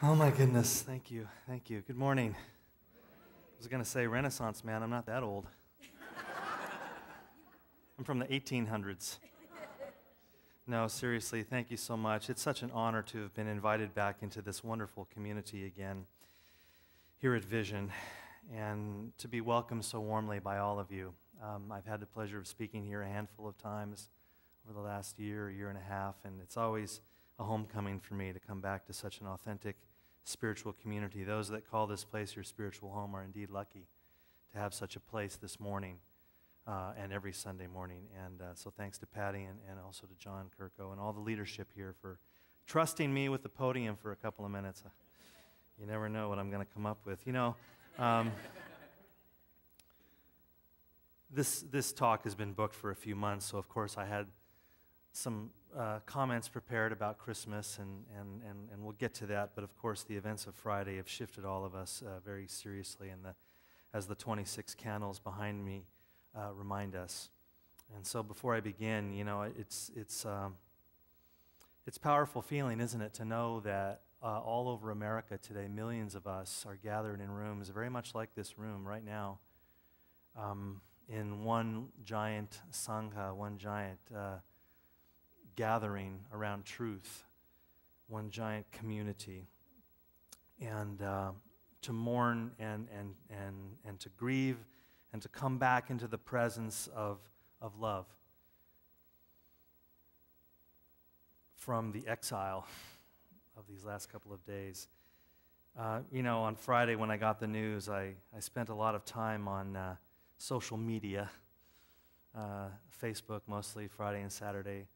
Oh my goodness, thank you, thank you. Good morning. I was going to say Renaissance man, I'm not that old. I'm from the 1800s. No, seriously, thank you so much. It's such an honor to have been invited back into this wonderful community again here at Vision and to be welcomed so warmly by all of you. I've had the pleasure of speaking here a handful of times over the last year and a half, and it's always a homecoming for me to come back to such an authentic spiritual community. Those that call this place your spiritual home are indeed lucky to have such a place this morning and every Sunday morning. And so thanks to Patty and also to John Kirko and all the leadership here for trusting me with the podium for a couple of minutes. You never know what I'm going to come up with. You know, this talk has been booked for a few months, so of course I had some comments prepared about Christmas, and we'll get to that. But of course, the events of Friday have shifted all of us very seriously, and as the 26 candles behind me remind us. And so, before I begin, you know, it's a powerful feeling, isn't it, to know that all over America today, millions of us are gathered in rooms very much like this room right now, in one giant sangha, one giant gathering around truth, one giant community, and to mourn and to grieve and to come back into the presence of love from the exile of these last couple of days. You know, on Friday when I got the news, I spent a lot of time on social media, Facebook mostly, Friday and Saturday.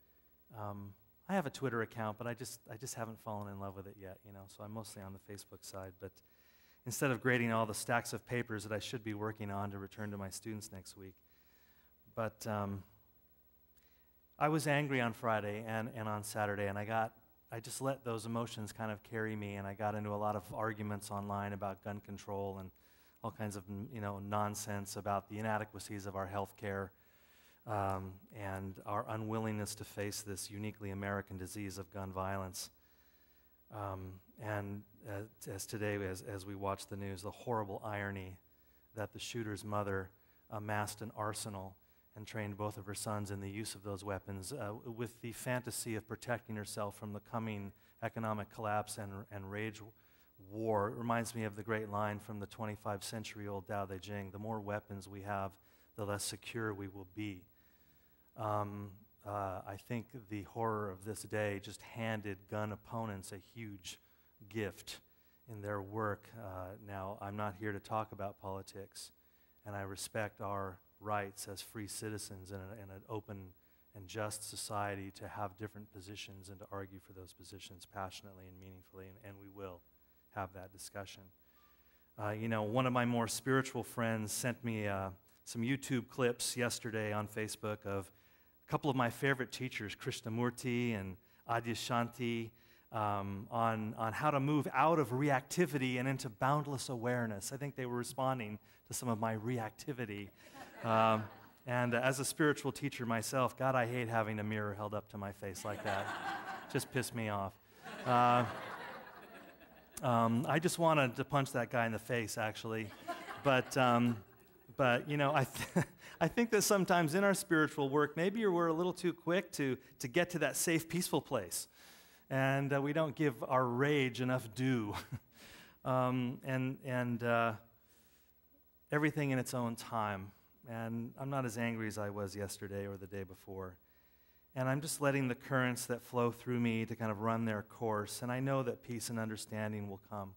I have a Twitter account, but I just haven't fallen in love with it yet, you know, so I'm mostly on the Facebook side. But instead of grading all the stacks of papers that I should be working on to return to my students next week. But I was angry on Friday and on Saturday, and I just let those emotions kind of carry me, and I got into a lot of arguments online about gun control and all kinds of, you know, nonsense about the inadequacies of our health care. And our unwillingness to face this uniquely American disease of gun violence. And as today, as we watch the news, the horrible irony that the shooter's mother amassed an arsenal and trained both of her sons in the use of those weapons with the fantasy of protecting herself from the coming economic collapse and rage war. It reminds me of the great line from the 25-century-old Tao Te Ching: the more weapons we have, the less secure we will be. I think the horror of this day just handed gun opponents a huge gift in their work. Now, I'm not here to talk about politics, and I respect our rights as free citizens in an open and just society to have different positions and to argue for those positions passionately and meaningfully, and we will have that discussion. You know, one of my more spiritual friends sent me some YouTube clips yesterday on Facebook of a couple of my favorite teachers, Krishnamurti and Adyashanti, on how to move out of reactivity and into boundless awareness. I think they were responding to some of my reactivity. And as a spiritual teacher myself, God, I hate having a mirror held up to my face like that. Just pissed me off. I just wanted to punch that guy in the face, actually. But you know, I think that sometimes in our spiritual work, maybe we're a little too quick to get to that safe, peaceful place. And we don't give our rage enough due. Everything in its own time. And I'm not as angry as I was yesterday or the day before. And I'm just letting the currents that flow through me to kind of run their course. And I know that peace and understanding will come.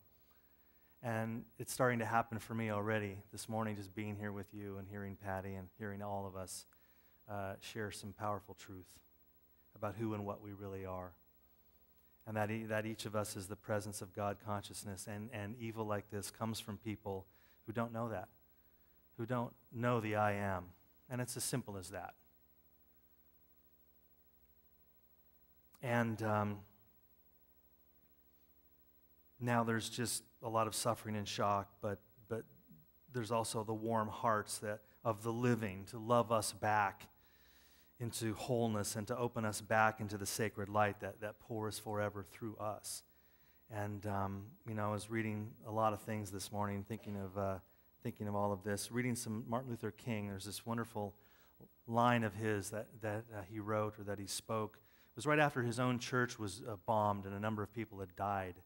And it's starting to happen for me already this morning, just being here with you and hearing Patty and hearing all of us share some powerful truth about who and what we really are. And that each of us is the presence of God consciousness. And evil like this comes from people who don't know that, who don't know the I am. And it's as simple as that. And now there's just a lot of suffering and shock, but there's also the warm hearts of the living to love us back into wholeness and to open us back into the sacred light that pours forever through us. And I was reading a lot of things this morning, thinking of all of this. Reading some Martin Luther King. There's this wonderful line of his that he wrote or that he spoke. It was right after his own church was bombed and a number of people had died.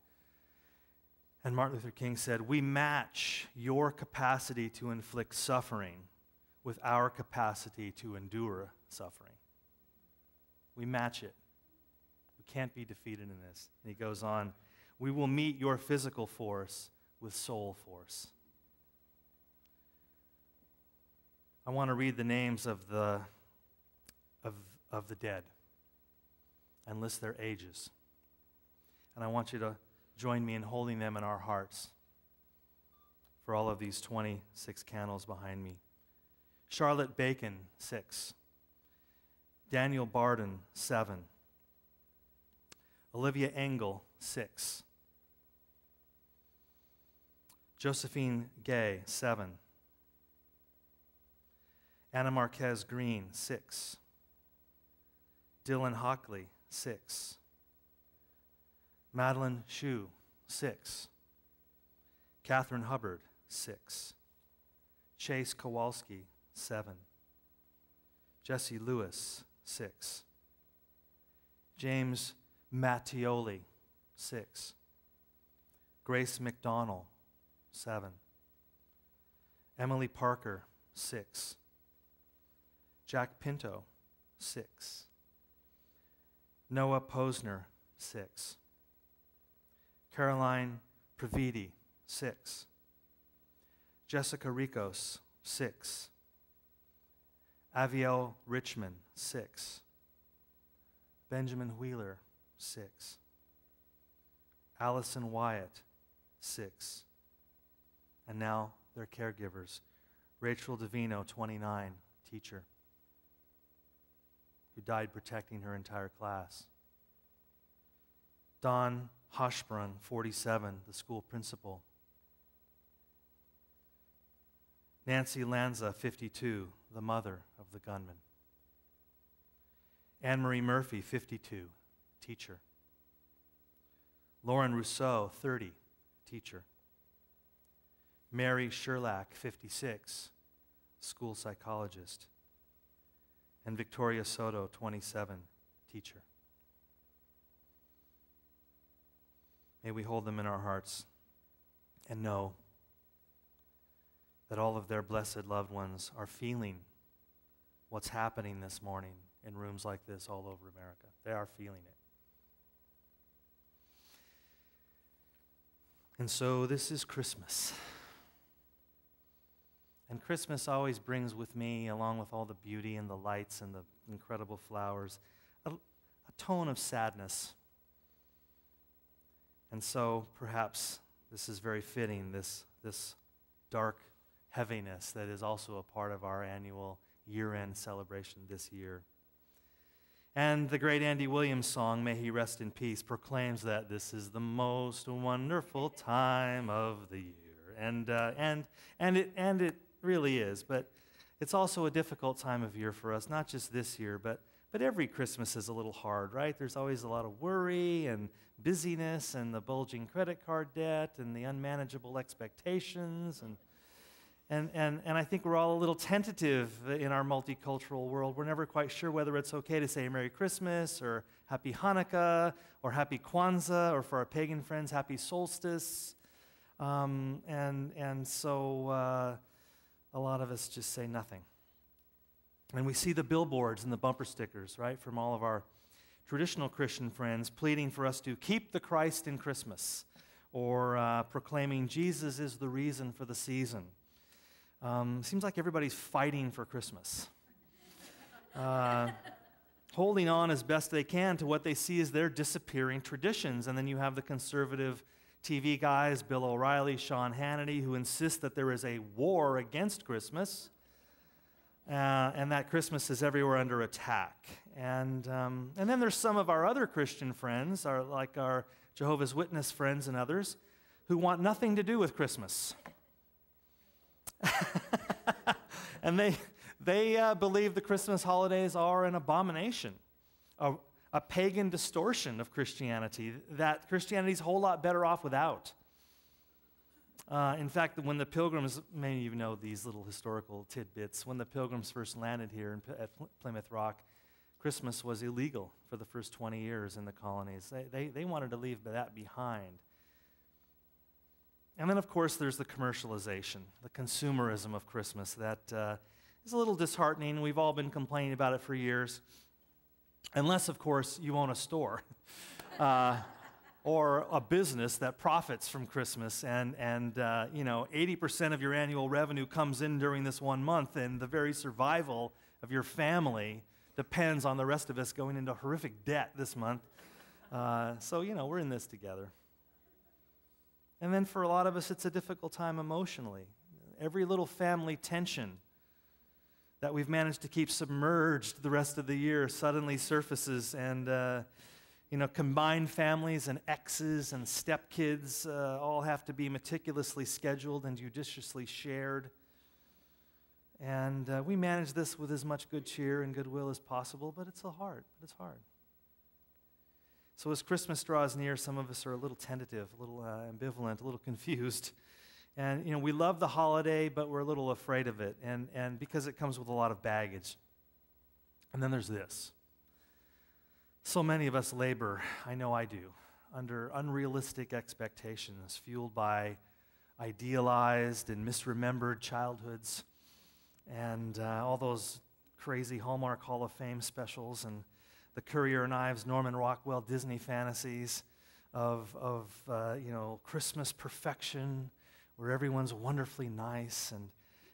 And Martin Luther King said, "We match your capacity to inflict suffering with our capacity to endure suffering." We match it. We can't be defeated in this. And he goes on, "We will meet your physical force with soul force." I want to read the names of the dead and list their ages. And I want you to join me in holding them in our hearts for all of these 26 candles behind me. Charlotte Bacon, 6. Daniel Barden, 7. Olivia Engel, 6. Josephine Gay, 7. Anna Marquez Green, 6. Dylan Hockley, 6. Madeline Shu, 6. Catherine Hubbard, 6. Chase Kowalski, 7. Jesse Lewis, 6. James Mattioli, 6. Grace McDonnell, 7. Emily Parker, 6. Jack Pinto, 6. Noah Posner, 6. Caroline Pravidi, 6. Jessica Ricos, 6. Aviel Richmond, 6. Benjamin Wheeler, 6. Allison Wyatt, 6. And now their caregivers. Rachel Davino, 29, teacher, who died protecting her entire class. Don Hoshbrun, 47, the school principal. Nancy Lanza, 52, the mother of the gunman. Anne-Marie Murphy, 52, teacher. Lauren Rousseau, 30, teacher. Mary Sherlack, 56, school psychologist. And Victoria Soto, 27, teacher. May we hold them in our hearts and know that all of their blessed loved ones are feeling what's happening this morning in rooms like this all over America. They are feeling it. And so this is Christmas. And Christmas always brings with me, along with all the beauty and the lights and the incredible flowers, a tone of sadness. And so perhaps this is very fitting, this dark heaviness that is also a part of our annual year-end celebration this year. And the great Andy Williams song, May He Rest in Peace, proclaims that this is the most wonderful time of the year. And it really is, but it's also a difficult time of year for us, not just this year, but every Christmas is a little hard, right? There's always a lot of worry and busyness and the bulging credit card debt and the unmanageable expectations. And I think we're all a little tentative in our multicultural world. We're never quite sure whether it's okay to say Merry Christmas or Happy Hanukkah or Happy Kwanzaa, or for our pagan friends, Happy Solstice. So a lot of us just say nothing. And we see the billboards and the bumper stickers, right, from all of our traditional Christian friends pleading for us to keep the Christ in Christmas, or proclaiming Jesus is the reason for the season. Seems like everybody's fighting for Christmas. Holding on as best they can to what they see as their disappearing traditions. And then you have the conservative TV guys, Bill O'Reilly, Sean Hannity, who insist that there is a war against Christmas, and that Christmas is everywhere under attack. And then there's some of our other Christian friends, like our Jehovah's Witness friends and others, who want nothing to do with Christmas. And they believe the Christmas holidays are an abomination, a a pagan distortion of Christianity that Christianity's a whole lot better off without. In fact, when the Pilgrims, many of you know these little historical tidbits, when the Pilgrims first landed here at Plymouth Rock, Christmas was illegal for the first 20 years in the colonies. They wanted to leave that behind. And then, of course, there's the commercialization, the consumerism of Christmas that is a little disheartening. We've all been complaining about it for years. Unless, of course, you own a store or a business that profits from Christmas, and 80% of your annual revenue comes in during this one month, and the very survival of your family depends on the rest of us going into horrific debt this month. So we're in this together. And then for a lot of us, it's a difficult time emotionally. Every little family tension that we've managed to keep submerged the rest of the year suddenly surfaces, and combined families and exes and stepkids all have to be meticulously scheduled and judiciously shared. And we manage this with as much good cheer and goodwill as possible, but it's hard. So as Christmas draws near, some of us are a little tentative, a little ambivalent, a little confused. And, we love the holiday, but we're a little afraid of it, and because it comes with a lot of baggage. And then there's this. So many of us labor, I know I do, under unrealistic expectations, fueled by idealized and misremembered childhoods, and all those crazy Hallmark Hall of Fame specials, and the Currier and Ives, Norman Rockwell Disney fantasies of Christmas perfection, where everyone's wonderfully nice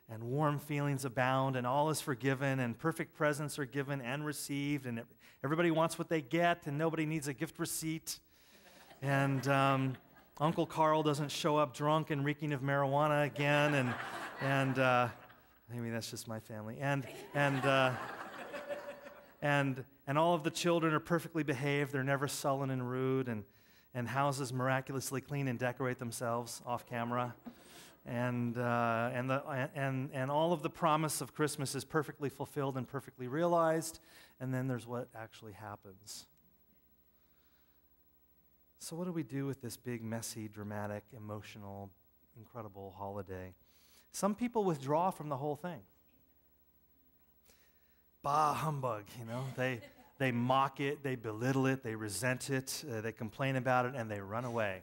and warm feelings abound and all is forgiven and perfect presents are given and received and everybody wants what they get and nobody needs a gift receipt. And Uncle Carl doesn't show up drunk and reeking of marijuana again, and maybe that's just my family. And all of the children are perfectly behaved. They're never sullen and rude, and houses miraculously clean and decorate themselves off camera. And all of the promise of Christmas is perfectly fulfilled and perfectly realized. And then there's what actually happens. So what do we do with this big, messy, dramatic, emotional, incredible holiday? Some people withdraw from the whole thing. Bah, humbug, They mock it, they belittle it, they resent it, they complain about it, and they run away.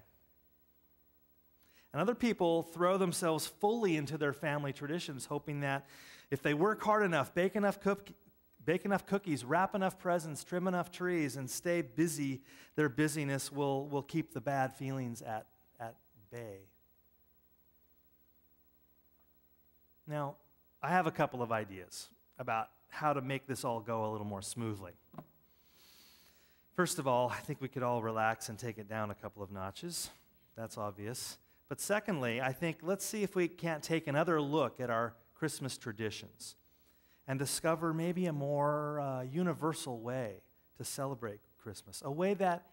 And other people throw themselves fully into their family traditions, hoping that if they work hard enough, bake enough cookies, wrap enough presents, trim enough trees, and stay busy, their busyness will keep the bad feelings at bay. Now, I have a couple of ideas about how to make this all go a little more smoothly. First of all, I think we could all relax and take it down a couple of notches. That's obvious. But secondly, I think let's see if we can't take another look at our Christmas traditions and discover maybe a more universal way to celebrate Christmas, a way that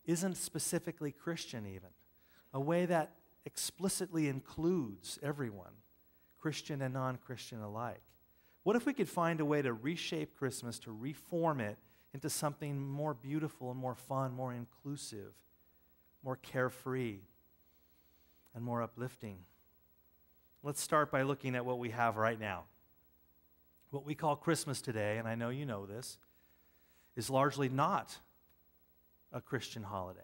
isn't specifically Christian even, a way that explicitly includes everyone, Christian and non-Christian alike. What if we could find a way to reshape Christmas, to reform it into something more beautiful and more fun, more inclusive, more carefree, and more uplifting? Let's start by looking at what we have right now. What we call Christmas today, and I know you know this, is largely not a Christian holiday.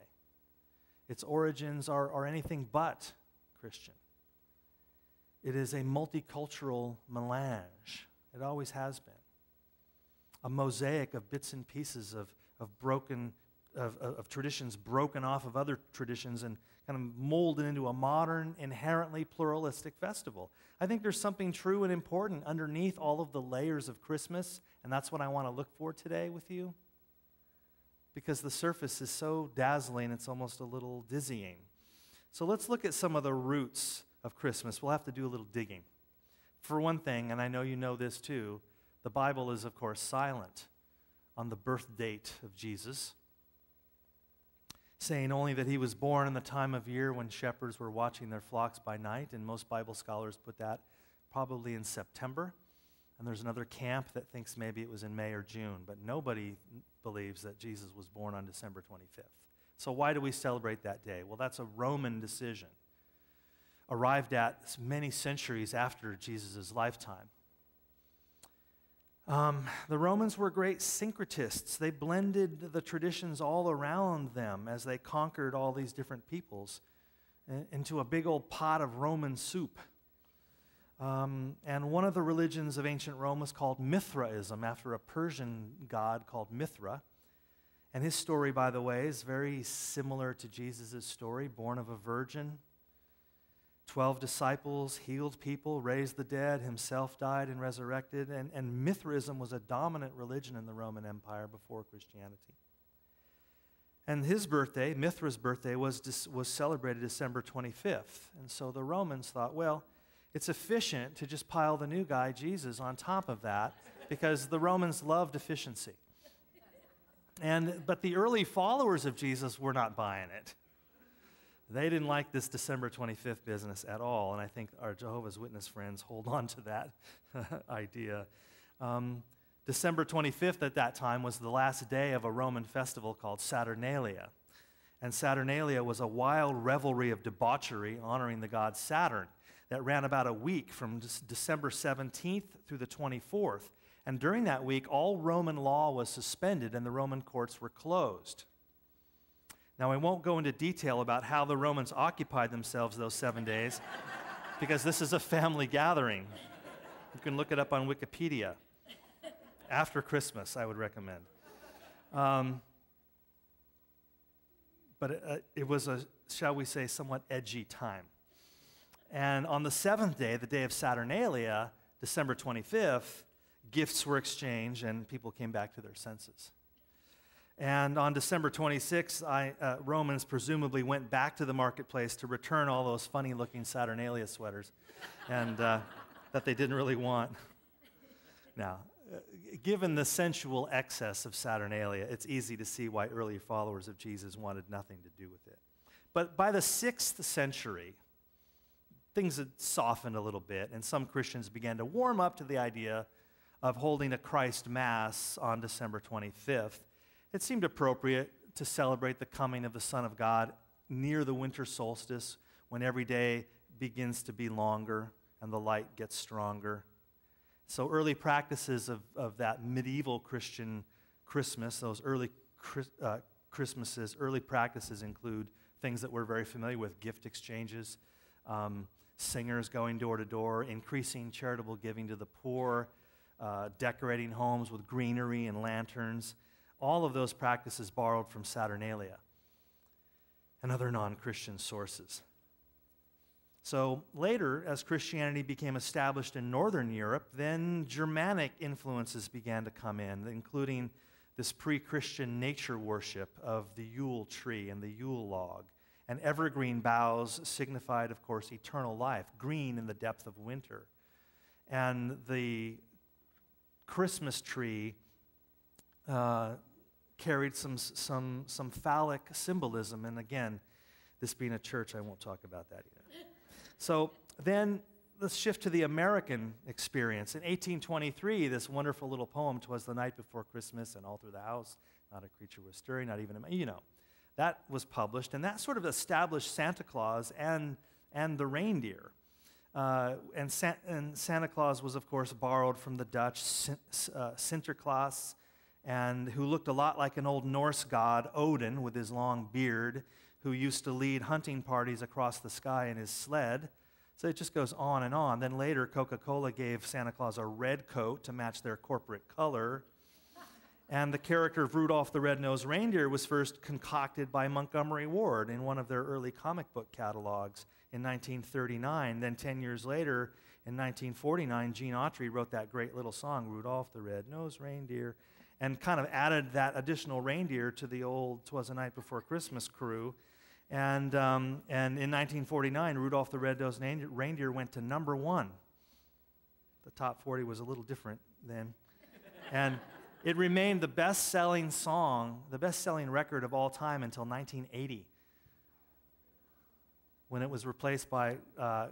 Its origins are anything but Christian. It is a multicultural melange. It always has been. A mosaic of bits and pieces of traditions broken off of other traditions and kind of molded into a modern, inherently pluralistic festival. I think there's something true and important underneath all of the layers of Christmas, and that's what I want to look for today with you, because the surface is so dazzling, it's almost a little dizzying. So let's look at some of the roots of Christmas. We'll have to do a little digging. For one thing, and I know you know this too, the Bible is, of course, silent on the birth date of Jesus, saying only that he was born in the time of year when shepherds were watching their flocks by night, and most Bible scholars put that probably in September. And there's another camp that thinks maybe it was in May or June, but nobody believes that Jesus was born on December 25th. So why do we celebrate that day? Well, that's a Roman decision, arrived at many centuries after Jesus' lifetime. The Romans were great syncretists. They blended the traditions all around them as they conquered all these different peoples into a big old pot of Roman soup. And one of the religions of ancient Rome was called Mithraism, after a Persian god called Mithra. And his story, by the way, is very similar to Jesus' story, born of a virgin. 12 disciples, healed people, raised the dead, himself died and resurrected. And Mithraism was a dominant religion in the Roman Empire before Christianity. And his birthday, Mithra's birthday, was celebrated December 25th. And so the Romans thought, well, it's efficient to just pile the new guy, Jesus, on top of that, because the Romans loved efficiency. But the early followers of Jesus were not buying it. They didn't like this December 25th business at all, and I think our Jehovah's Witness friends hold on to that idea. December 25th at that time was the last day of a Roman festival called Saturnalia. And Saturnalia was a wild revelry of debauchery honoring the god Saturn that ran about a week from December 17th through the 24th. And during that week, all Roman law was suspended and the Roman courts were closed. Now, I won't go into detail about how the Romans occupied themselves those 7 days, because this is a family gathering. You can look it up on Wikipedia. After Christmas, I would recommend. But it was a, shall we say, somewhat edgy time. And on the 7th day, the day of Saturnalia, December 25th, gifts were exchanged and people came back to their senses. And on December 26th, Romans presumably went back to the marketplace to return all those funny-looking Saturnalia sweaters and that they didn't really want. Now, given the sensual excess of Saturnalia, it's easy to see why early followers of Jesus wanted nothing to do with it. But by the 6th century, things had softened a little bit, and some Christians began to warm up to the idea of holding a Christ Mass on December 25th. It seemed appropriate to celebrate the coming of the Son of God near the winter solstice, when every day begins to be longer and the light gets stronger. So early practices of that medieval Christian Christmas, those early Christmases, early practices include things that we're very familiar with: gift exchanges, singers going door to door, increasing charitable giving to the poor, decorating homes with greenery and lanterns. All of those practices borrowed from Saturnalia and other non-Christian sources. So later, as Christianity became established in Northern Europe, then Germanic influences began to come in, including this pre-Christian nature worship of the Yule tree and the Yule log. And evergreen boughs signified, of course, eternal life, green in the depth of winter. And the Christmas tree carried some phallic symbolism. And again, this being a church, I won't talk about that either. So then let's shift to the American experience. In 1823, this wonderful little poem, "'Twas the Night Before Christmas, and all through the house, not a creature was stirring, not even a," that was published, and that sort of established Santa Claus and the reindeer. And Santa Claus was, of course, borrowed from the Dutch Sinterklaas, and who looked a lot like an old Norse god, Odin, with his long beard, who used to lead hunting parties across the sky in his sled. So it just goes on and on. Then later, Coca-Cola gave Santa Claus a red coat to match their corporate color. And the character of Rudolph the Red-Nosed Reindeer was first concocted by Montgomery Ward in one of their early comic book catalogs in 1939. Then 10 years later, in 1949, Gene Autry wrote that great little song, "Rudolph the Red-Nosed Reindeer," and kind of added that additional reindeer to the old "'Twas the Night Before Christmas" crew. And in 1949, Rudolph the Red-Nosed Reindeer went to #1. The top 40 was a little different then. And it remained the best-selling song, the best-selling record of all time until 1980. when it was replaced by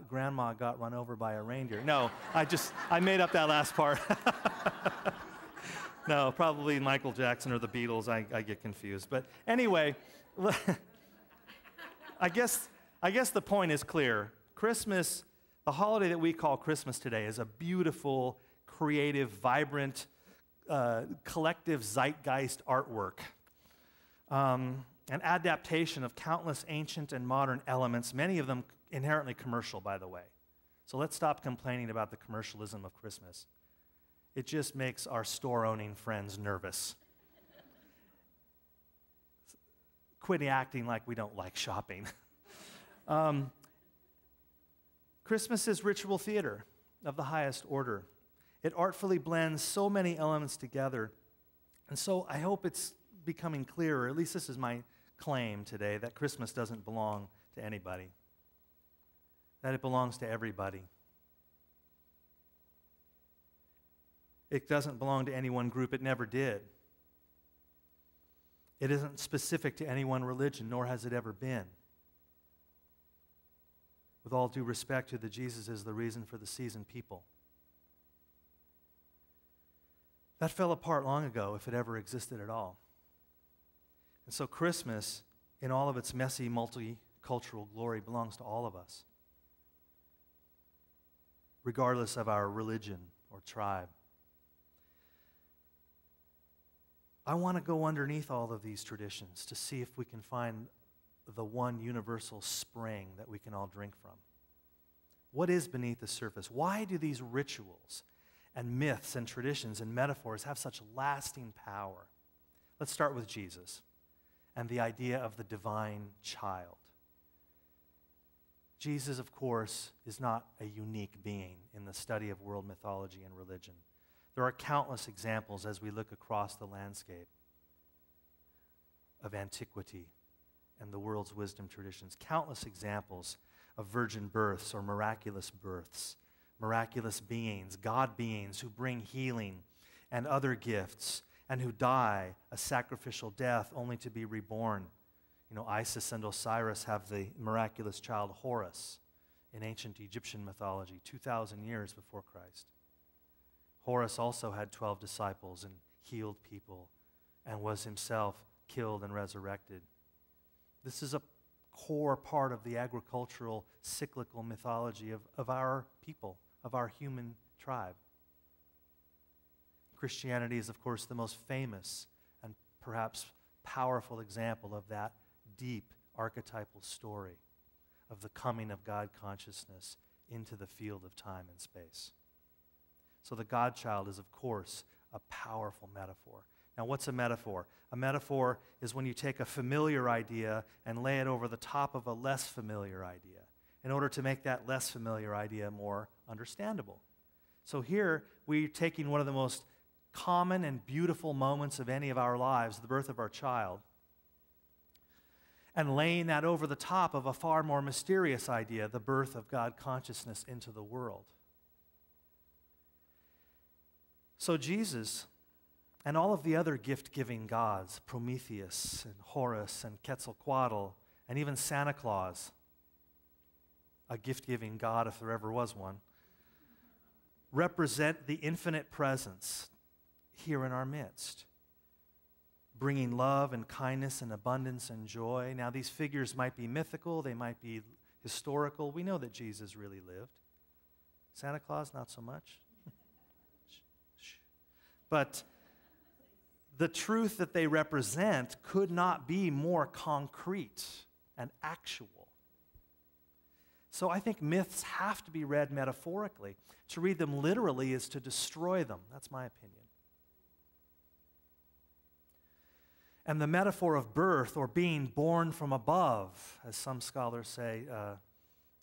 Grandma got run over by a reindeer. No, I made up that last part. No, probably Michael Jackson or the Beatles. I get confused. But anyway, I guess the point is clear. Christmas, the holiday that we call Christmas today, is a beautiful, creative, vibrant, collective zeitgeist artwork. An adaptation of countless ancient and modern elements, many of them inherently commercial, by the way. So let's stop complaining about the commercialism of Christmas. It just makes our store-owning friends nervous. Quit acting like we don't like shopping. Christmas is ritual theater of the highest order. It artfully blends so many elements together. And so I hope it's becoming clearer, at least this is my claim today, that Christmas doesn't belong to anybody, that it belongs to everybody. It doesn't belong to any one group. It never did. It isn't specific to any one religion, nor has it ever been. With all due respect to the Jesus is the reason for the season people. That fell apart long ago, if it ever existed at all. And so Christmas, in all of its messy, multicultural glory, belongs to all of us, regardless of our religion or tribe. I want to go underneath all of these traditions to see if we can find the one universal spring that we can all drink from. What is beneath the surface? Why do these rituals and myths and traditions and metaphors have such lasting power? Let's start with Jesus and the idea of the divine child. Jesus, of course, is not a unique being in the study of world mythology and religion. There are countless examples as we look across the landscape of antiquity and the world's wisdom traditions. Countless examples of virgin births or miraculous births, miraculous beings, God beings who bring healing and other gifts and who die a sacrificial death only to be reborn. You know, Isis and Osiris have the miraculous child Horus in ancient Egyptian mythology 2,000 years before Christ. Horus also had 12 disciples and healed people and was himself killed and resurrected. This is a core part of the agricultural cyclical mythology of our people, of our human tribe. Christianity is, of course, the most famous and perhaps powerful example of that deep archetypal story of the coming of God consciousness into the field of time and space. So the God-child is, of course, a powerful metaphor. Now, what's a metaphor? A metaphor is when you take a familiar idea and lay it over the top of a less familiar idea in order to make that less familiar idea more understandable. So here, we're taking one of the most common and beautiful moments of any of our lives, the birth of our child, and laying that over the top of a far more mysterious idea, the birth of God consciousness into the world. So Jesus and all of the other gift-giving gods, Prometheus and Horus and Quetzalcoatl, and even Santa Claus, a gift-giving god if there ever was one, represent the infinite presence here in our midst, bringing love and kindness and abundance and joy. Now, these figures might be mythical, they might be historical. We know that Jesus really lived. Santa Claus, not so much. But the truth that they represent could not be more concrete and actual. So I think myths have to be read metaphorically. To read them literally is to destroy them. That's my opinion. And the metaphor of birth, or being born from above, as some scholars say,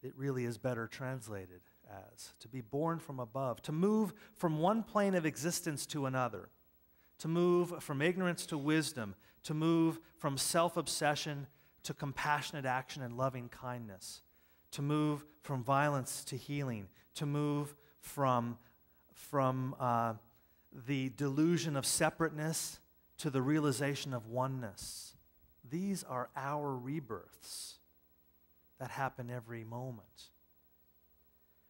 it really is better translated as to be born from above, to move from one plane of existence to another, to move from ignorance to wisdom, to move from self-obsession to compassionate action and loving kindness, to move from violence to healing, to move from the delusion of separateness to the realization of oneness. These are our rebirths. that happen every moment.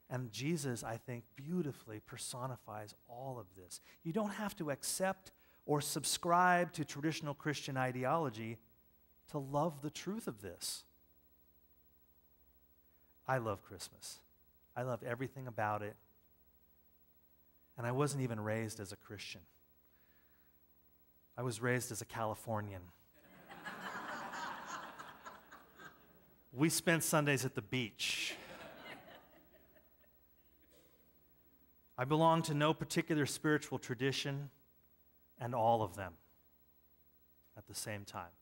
And Jesus, I think, beautifully personifies all of this. You don't have to accept or subscribe to traditional Christian ideology to love the truth of this. I love Christmas. I love everything about it. And I wasn't even raised as a Christian. I was raised as a Californian. We spent Sundays at the beach. I belong to no particular spiritual tradition, and all of them at the same time.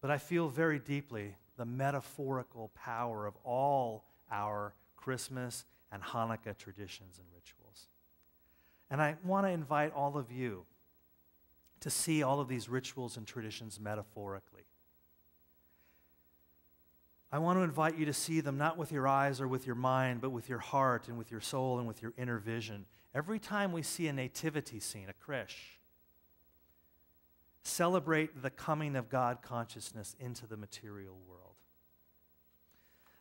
But I feel very deeply the metaphorical power of all our Christmas and Hanukkah traditions and rituals. And I want to invite all of you to see all of these rituals and traditions metaphorically. I want to invite you to see them not with your eyes or with your mind, but with your heart and with your soul and with your inner vision. Every time we see a nativity scene, a creche, celebrate the coming of God consciousness into the material world.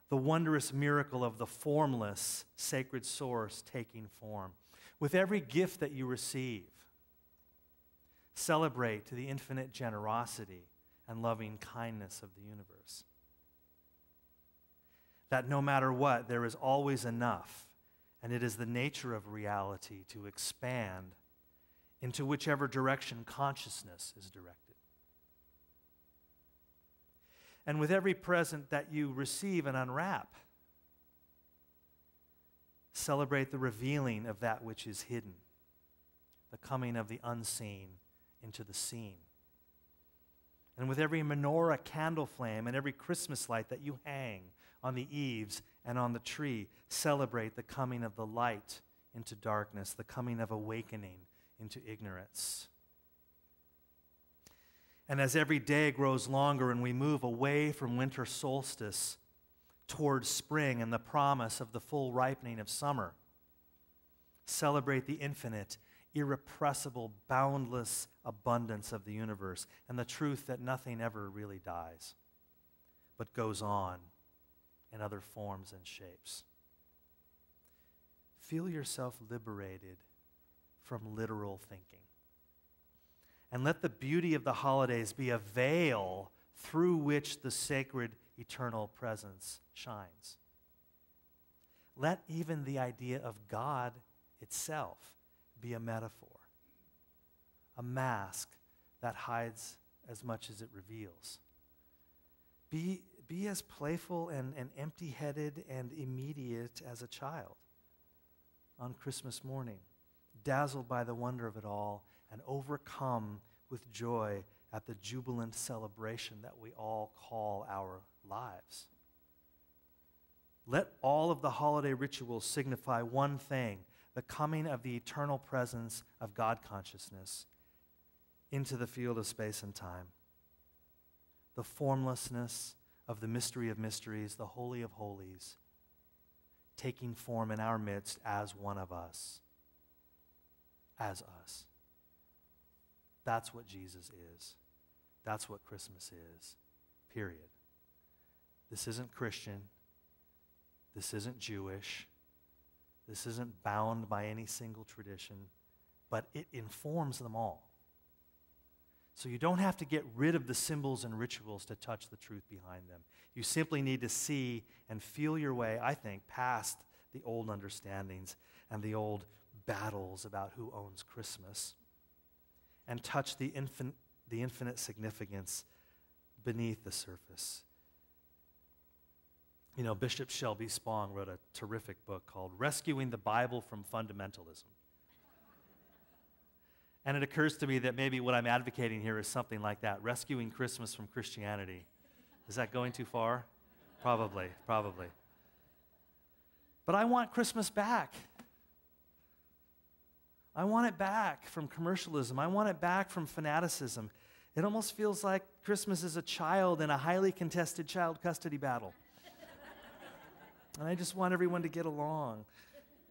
The wondrous miracle of the formless sacred source taking form. With every gift that you receive, celebrate the infinite generosity and loving kindness of the universe. That no matter what, there is always enough, and it is the nature of reality to expand into whichever direction consciousness is directed. And with every present that you receive and unwrap, celebrate the revealing of that which is hidden, the coming of the unseen into the seen. And with every menorah candle flame and every Christmas light that you hang on the eaves and on the tree, celebrate the coming of the light into darkness, the coming of awakening into ignorance. And as every day grows longer and we move away from winter solstice towards spring and the promise of the full ripening of summer, celebrate the infinite, irrepressible, boundless abundance of the universe and the truth that nothing ever really dies, but goes on in other forms and shapes. Feel yourself liberated from literal thinking. And let the beauty of the holidays be a veil through which the sacred eternal presence shines. Let even the idea of God itself be a metaphor, a mask that hides as much as it reveals. Be as playful and empty-headed and immediate as a child on Christmas morning, dazzled by the wonder of it all and overcome with joy at the jubilant celebration that we all call our lives. Let all of the holiday rituals signify one thing: the coming of the eternal presence of God consciousness into the field of space and time. The formlessness of the mystery of mysteries, the holy of holies, taking form in our midst as one of us, as us. That's what Jesus is. That's what Christmas is, period. This isn't Christian. This isn't Jewish. This isn't bound by any single tradition, but it informs them all. So you don't have to get rid of the symbols and rituals to touch the truth behind them. You simply need to see and feel your way, I think, past the old understandings and the old battles about who owns Christmas, and touch the infinite significance beneath the surface. You know, Bishop Shelby Spong wrote a terrific book called Rescuing the Bible from Fundamentalism. And it occurs to me that maybe what I'm advocating here is something like that, rescuing Christmas from Christianity. Is that going too far? Probably. But I want Christmas back. I want it back from commercialism. I want it back from fanaticism. It almost feels like Christmas is a child in a highly contested child custody battle. And I just want everyone to get along.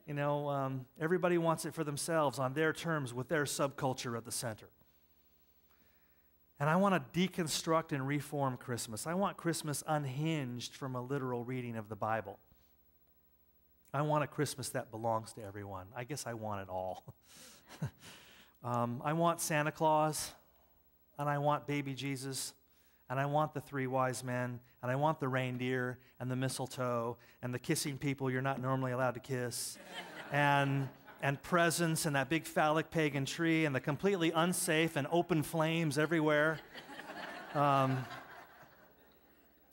You know, everybody wants it for themselves on their terms with their subculture at the center. And I want to deconstruct and reform Christmas. I want Christmas unhinged from a literal reading of the Bible. I want a Christmas that belongs to everyone. I guess I want it all. I want Santa Claus, and I want baby Jesus, and I want the three wise men, and I want the reindeer, and the mistletoe, and the kissing people you're not normally allowed to kiss, and presents, and that big phallic pagan tree, and the completely unsafe and open flames everywhere.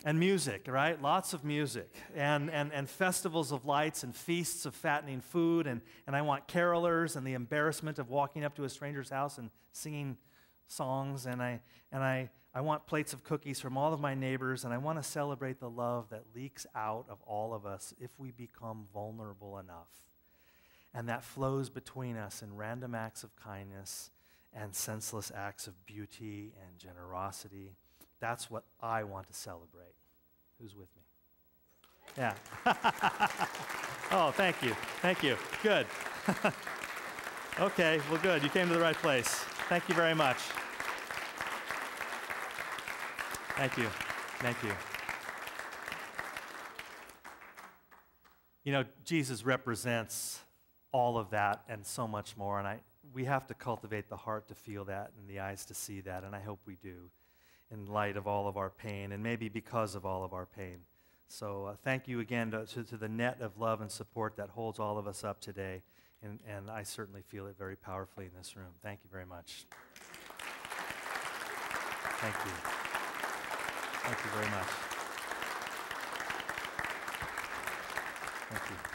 And music, right? Lots of music. And festivals of lights and feasts of fattening food. And I want carolers and the embarrassment of walking up to a stranger's house and singing songs. And I want plates of cookies from all of my neighbors. And I want to celebrate the love that leaks out of all of us if we become vulnerable enough. And that flows between us in random acts of kindness and senseless acts of beauty and generosity. That's what I want to celebrate. Who's with me? Yeah. Oh, thank you. Thank you. Good. Okay, well, good. You came to the right place. Thank you very much. Thank you. Thank you. You know, Jesus represents all of that and so much more, and we have to cultivate the heart to feel that and the eyes to see that, and I hope we do in light of all of our pain and maybe because of all of our pain. So thank you again to the net of love and support that holds all of us up today, and I certainly feel it very powerfully in this room. Thank you very much. Thank you. Thank you very much. Thank you.